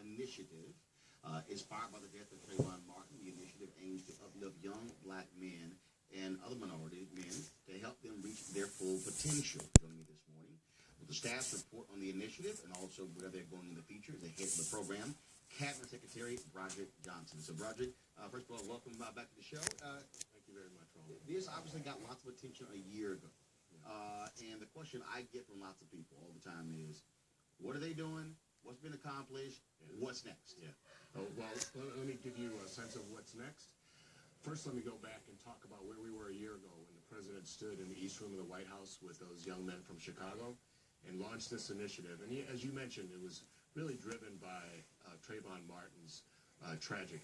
initiative inspired by the death of Trayvon Martin. The initiative aims to uplift young black men and other minority men to help them reach their full potential. Joining me this morning with the staff's report on the initiative and also where they're going in the future, the head of the program, Cabinet Secretary Broderick Johnson. So, Broderick, first of all, welcome back to the show. Thank you very much, Ron. This obviously got lots of attention a year ago. And the question I get from lots of people all the time is, what are they doing? What's been accomplished? What's next? Well, let me give you a sense of what's next. First, let me go back and talk about where we were a year ago when the president stood in the East Room of the White House with those young men from Chicago and launched this initiative. And as you mentioned, it was really driven by Trayvon Martin's tragic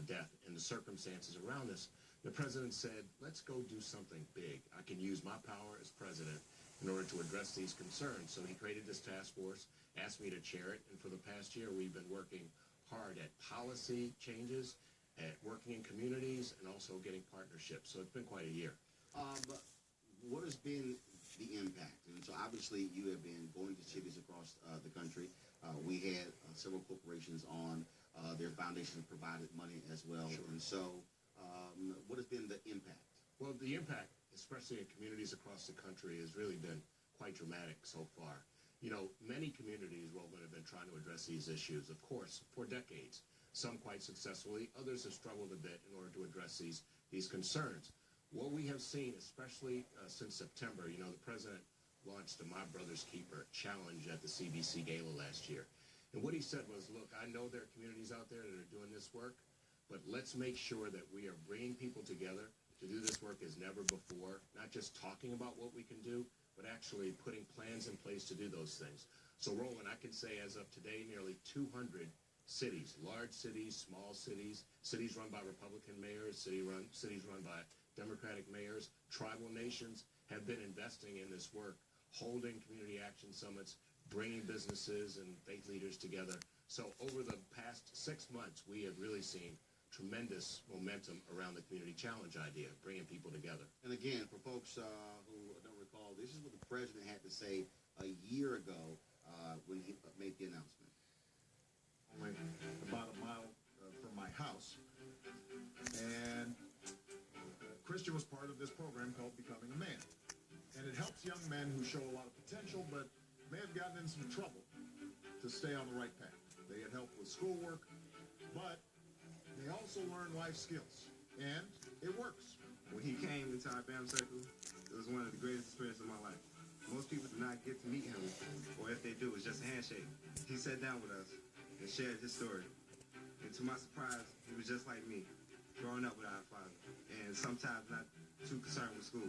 death and the circumstances around this. The president said, let's go do something big. I can use my power as president in order to address these concerns. So he created this task force, asked me to chair it, and for the past year we've been working hard at policy changes, at working in communities, and also getting partnerships. So it's been quite a year. But what has been the impact? And so obviously you have been going to cities across the country. We had several corporations on. Their foundation provided money as well. Sure. And so what has been the impact? Well, the impact, especially in communities across the country, has really been quite dramatic so far. You know, many communities, Roland, have been trying to address these issues, of course, for decades. Some quite successfully. Others have struggled a bit in order to address these concerns. What we have seen, especially since September, you know, the president launched the My Brother's Keeper challenge at the CBC Gala last year. And what he said was, look, I know there are communities out there that are doing this work, but let's make sure that we are bringing people together to do this work as never before, not just talking about what we can do, but actually putting plans in place to do those things. So, Roland, I can say as of today, nearly 200 cities, large cities, small cities, cities run by Republican mayors, cities run by Democratic mayors, tribal nations have been investing in this work, holding community action summits, bringing businesses and faith leaders together. So over the past 6 months, we have really seen tremendous momentum around the community challenge idea, bringing people together. And again, for folks who don't recall, this is what the president had to say a year ago when he made the announcement. Only about a mile from my house. And Christian was part of this program called Becoming a Man. And it helps young men who show a lot of potential but may have gotten in some trouble to stay on the right path. They had help with schoolwork, but they also learn life skills. And it works. When he came into our BAM circle, it was one of the greatest experiences of my life. Most people do not get to meet him, or if they do, it's just a handshake. He sat down with us and shared his story. And to my surprise, he was just like me, growing up without a father, and sometimes not too concerned with school.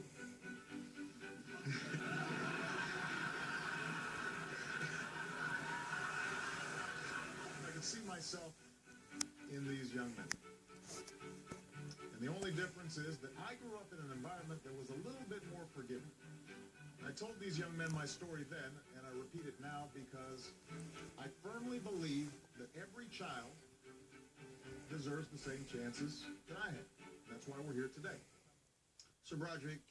I can see myself in these young men. And the only difference is that I grew up in an environment that was a little bit more forgiving. I told these young men my story then, and I repeat it now because I firmly believe that every child deserves the same chances that I had. That's why we're here today. So, Broderick,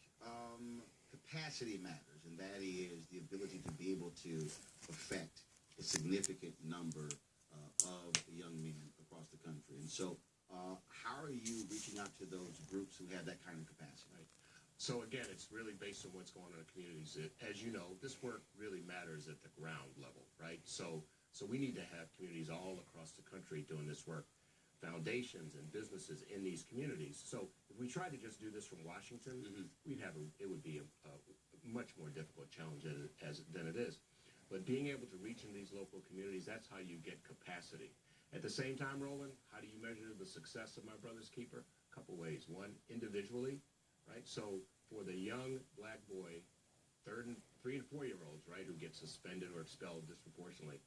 capacity matters, and that is the ability to be able to affect a significant number of young men across the country. And so, how are you reaching out to those groups who have that kind of capacity? Right. So again, it's really based on what's going on in the communities. As you know, this work really matters at the ground level, right? So we need to have communities all across the country doing this work, foundations and businesses in these communities. So if we tried to just do this from Washington, it would be a much more difficult challenge than it is. But being able to reach in these local communities, that's how you get capacity. At the same time, Roland, how do you measure the success of My Brother's Keeper? A couple ways. One, individually, right? So for the young black boy, 3 and 4-year-olds, right, who get suspended or expelled disproportionately,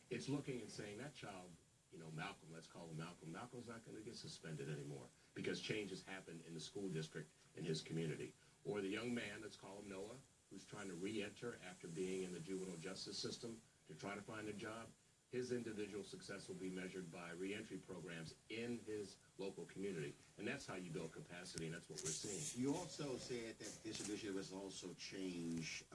it's looking and saying that child, you know, Malcolm, let's call him Malcolm. Malcolm's not going to get suspended anymore because change has happened in the school district in his community. Or the young man, let's call him Noah, who's trying to re-enter after being in the juvenile justice system to try to find a job. His individual success will be measured by reentry programs in his local community. And that's how you build capacity, and that's what we're seeing. You also said that this initiative has also changed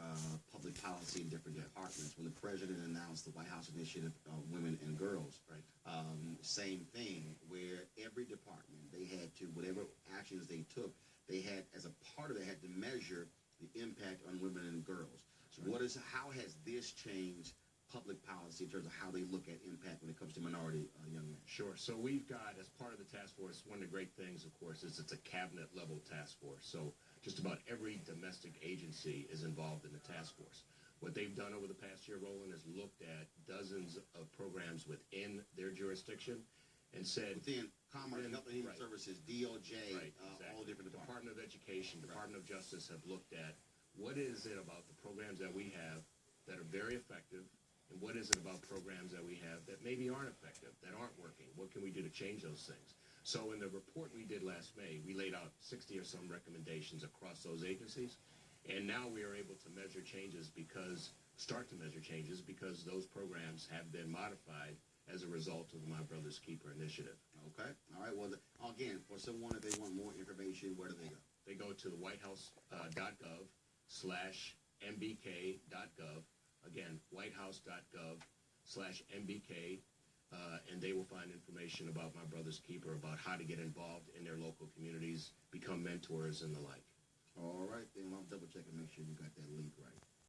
public policy in different departments. When the president announced the White House Initiative Women and Girls, Right. same thing, where every department, they had to, whatever actions they took, they had, as a part of it, had to measure the impact on women and girls. So how has this changed public policy in terms of how they look at impact when it comes to minority young men? Sure. So we've got, as part of the task force, one of the great things, of course, is it's a cabinet-level task force. So just about every domestic agency is involved in the task force. What they've done over the past year, Roland, is looked at dozens of programs within their jurisdiction and said... Within Commerce, Health and Human right. Services, DOJ, Exactly. all the different departments. Department of Education, Department of Justice have looked at what is it about the programs that we have that are very effective, and what is it about programs that we have that maybe aren't effective, that aren't working? What can we do to change those things? So in the report we did last May, we laid out 60 or some recommendations across those agencies, and now we are able to start to measure changes because those programs have been modified as a result of the My Brother's Keeper initiative. Okay. All right. Well, again, for someone, if they want more information, where do they go? They go to the whitehouse.gov/mbk.gov. Again, whitehouse.gov/mbk, and they will find information about My Brother's Keeper, about how to get involved in their local communities, become mentors, and the like. All right. Then I'll double check and make sure you got that link right.